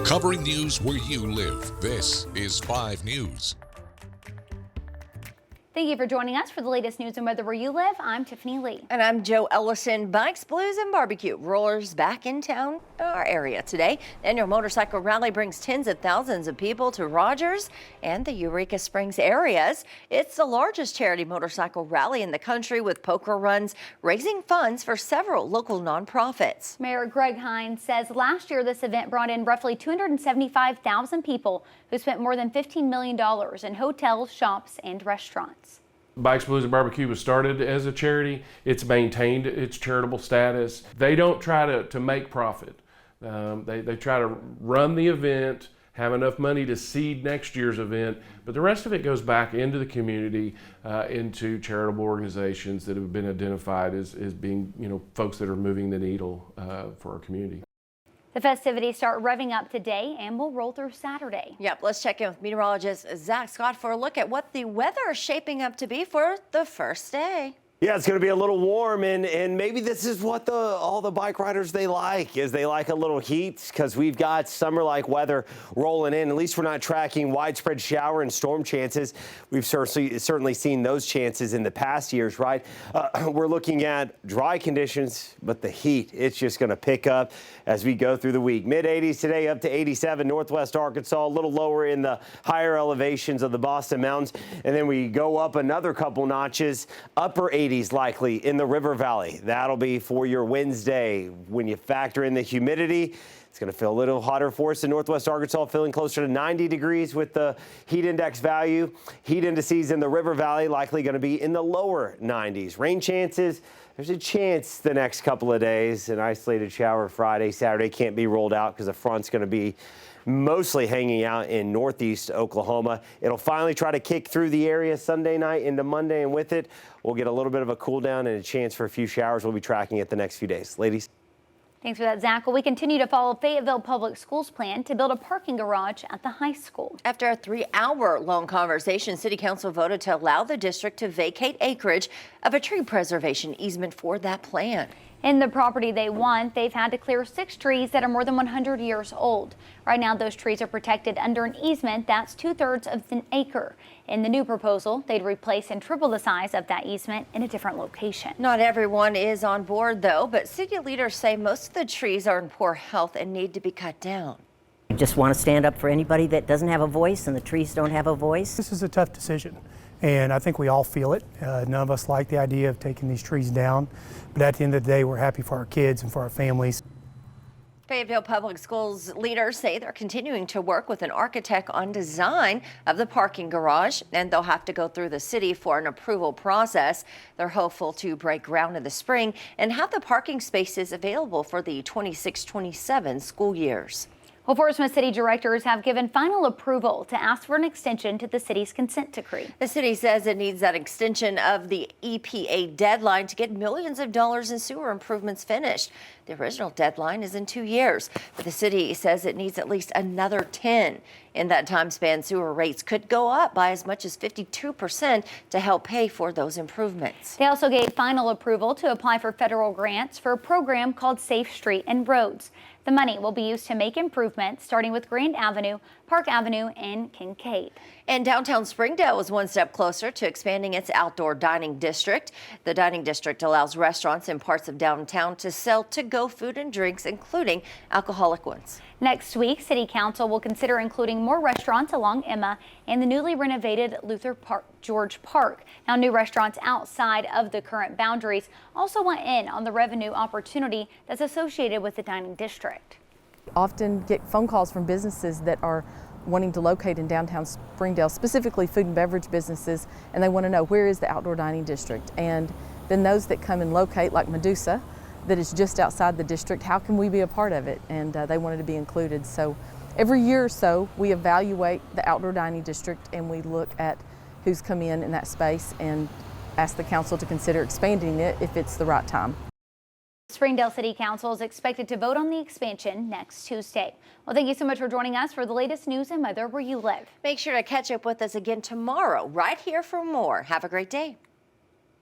Covering news where you live. This is 5 News. Thank you for joining us for the latest news and weather where you live. I'm Tiffany Lee. And I'm Joe Ellison. Bikes, Blues, and Barbecue rollers back in town, our area today. The annual motorcycle rally brings tens of thousands of people to Rogers and the Eureka Springs areas. It's the largest charity motorcycle rally in the country, with poker runs raising funds for several local nonprofits. Mayor Greg Hines says last year this event brought in roughly 275,000 people who spent more than $15 million in hotels, shops, and restaurants. Bikes, Blues, and Barbecue was started as a charity. It's maintained its charitable status. They don't try to make profit. They try to run the event, have enough money to seed next year's event, but the rest of it goes back into the community, into charitable organizations that have been identified as being, folks that are moving the needle for our community. The festivities start revving up today and will roll through Saturday. Yep, let's check in with meteorologist Zach Scott for a look at what the weather is shaping up to be for the first day. Yeah, it's going to be a little warm, and maybe this is what all the bike riders they like a little heat, because we've got summer-like weather rolling in. At least we're not tracking widespread shower and storm chances. We've certainly seen those chances in the past years, right? We're looking at dry conditions, but the heat, it's just going to pick up as we go through the week. Mid-80s today, up to 87 northwest Arkansas, a little lower in the higher elevations of the Boston Mountains, and then we go up another couple notches, upper 80s likely in the River Valley. That'll be for your Wednesday. When you factor in the humidity, it's going to feel a little hotter for us in northwest Arkansas, feeling closer to 90 degrees with the heat index value. Heat indices in the River Valley likely going to be in the lower 90s. Rain chances, there's a chance the next couple of days. An isolated shower Friday, Saturday can't be rolled out because the front's going to be mostly hanging out in northeast Oklahoma. It'll finally try to kick through the area Sunday night into Monday, and with it, we'll get a little bit of a cool down and a chance for a few showers. We'll be tracking it the next few days. Ladies. Thanks for that, Zach. Well, we continue to follow Fayetteville Public Schools' plan to build a parking garage at the high school. After a 3-hour-long conversation, City Council voted to allow the district to vacate acreage of a tree preservation easement for that plan. In the property they want, they've had to clear 6 trees that are more than 100 years old. Right now, those trees are protected under an easement that's 2/3 of an acre. In the new proposal, they'd replace and triple the size of that easement in a different location. Not everyone is on board, though, but city leaders say most of the trees are in poor health and need to be cut down. I just want to stand up for anybody that doesn't have a voice, and the trees don't have a voice. This is a tough decision, and I think we all feel it. None of us like the idea of taking these trees down, but at the end of the day, we're happy for our kids and for our families. Fayetteville Public Schools leaders say they're continuing to work with an architect on design of the parking garage, and they'll have to go through the city for an approval process. They're hopeful to break ground in the spring and have the parking spaces available for the 26-27 school years. Well, Portsmouth City directors have given final approval to ask for an extension to the city's consent decree. The city says it needs that extension of the EPA deadline to get millions of dollars in sewer improvements finished. The original deadline is in 2 years, but the city says it needs at least another 10. In that time span, sewer rates could go up by as much as 52% to help pay for those improvements. They also gave final approval to apply for federal grants for a program called Safe Street and Roads. The money will be used to make improvements starting with Grand Avenue, Park Avenue, and Kincaid. And downtown Springdale is one step closer to expanding its outdoor dining district. The dining district allows restaurants in parts of downtown to sell to-go food and drinks, including alcoholic ones. Next week, City Council will consider including more restaurants along Emma and the newly renovated Luther George Park. Now, new restaurants outside of the current boundaries also want in on the revenue opportunity that's associated with the dining district. Often get phone calls from businesses that are wanting to locate in downtown Springdale, specifically food and beverage businesses, and they want to know where is the outdoor dining district. And then those that come and locate, like Medusa, that is just outside the district, how can we be a part of it? And they wanted to be included. So every year or so, we evaluate the outdoor dining district and we look at who's come in that space and ask the council to consider expanding it if it's the right time. Springdale City Council is expected to vote on the expansion next Tuesday. Well, thank you so much for joining us for the latest news and weather where you live. Make sure to catch up with us again tomorrow right here for more. Have a great day.